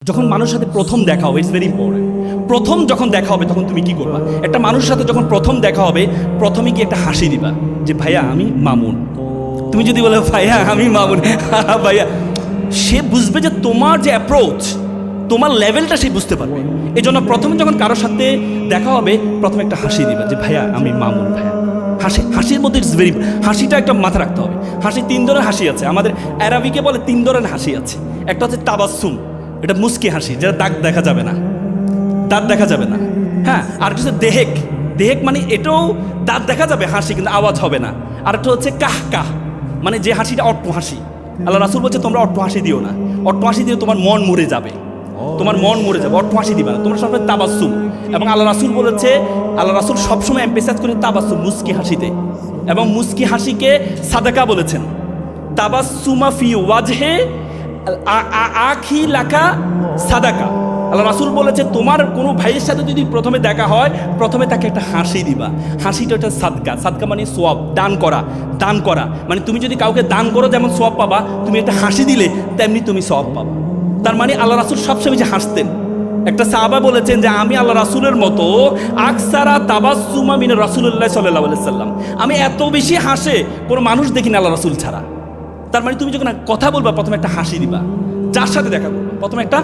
যখন মানুষের সাথে প্রথম দেখা হবে, ইটস ভেরি ইম্পর্টেন্ট। প্রথম যখন দেখা হবে তখন তুমি কি করবা? একটা মানুষের সাথে যখন প্রথম দেখা হবে, প্রথমে কি একটা হাসি দিবা যে ভাইয়া আমি মামুন। তুমি যদি বলো ভাইয়া আমি মামুন, ভাইয়া, সে বুঝবে যে তোমার যে অ্যাপ্রোচ, তোমার লেভেলটা সে বুঝতে পারবে। এই জন্য প্রথমে যখন কারোর সাথে দেখা হবে, প্রথমে একটা হাসি দিবা যে ভাইয়া আমি মামুন। ভাইয়া হাসির মধ্যে ইটস ভেরি, হাসিটা একটা মাথা রাখতে হবে। হাসি 3 ধরনের হাসি আছে, আমাদের অ্যারাবিকে বলে 3 ধরনের হাসি আছে। একটা হচ্ছে তাবাসসুম, এটা মুস্কি হাসি, যেটা দাগ দেখা যাবে না, দাঁত দেখা যাবে না। হ্যাঁ, আর একটা হচ্ছে দেহেক, দেহেক মানে এটাও দাঁত দেখা যাবে হাসি, কিন্তু আওয়াজ হবে না। আর একটা হচ্ছে কাহ কাহ, মানে যে হাসিটা অট্ট হাসি। আল্লাহ রাসূল বলছে তোমরা অট্ট হাসি দিও না, অট্ট হাসি দিলে তোমার মন মরে যাবে, তোমার মন মরে যাবে। অট্ট হাসি দিবা না, তোমরা সবসময় তাবাসসুম। এবং আল্লাহ রাসূল বলেছে, আল্লাহ রাসূল সবসময় এমফেসাইজ করে তাবাসসুম, মুস্কি হাসিতে। এবং মুস্কি হাসিকে সাদাকা বলেছেন। তাবাসসুমা ফি ওয়াজহে আখি লাকা সাদাকা। আল্লাহ রাসূল বলেছে তোমার কোনো ভাইয়ের সাথে যদি প্রথমে দেখা হয়, প্রথমে তাকে একটা হাসি দিবা। হাসিটা একটা সাদকা, সাদকা মানে সোয়াব, দান করা। দান করা মানে তুমি যদি কাউকে দান করো যেমন সোয়াব পাবা, তুমি একটা হাসি দিলে তেমনি তুমি সোয়াব পাবা। তার মানে আল্লাহ রাসূল সবসময় যে হাসতেন। একটা সাহাবা বলেছেন যে আমি আল্লাহ রাসূলের মতো আকসারা তাবাসসুমা মিন রাসূলুল্লাহ সাল্লাল্লাহু আলাইহি সাল্লাম, আমি এত বেশি হাসে কোনো মানুষ দেখিনি আল্লাহ রাসূল ছাড়া। তার মানে তুমি যখন কথা বলবা প্রথমে একটা হাসি দিবা, যার সাথে দেখা করবা প্রথমে একটা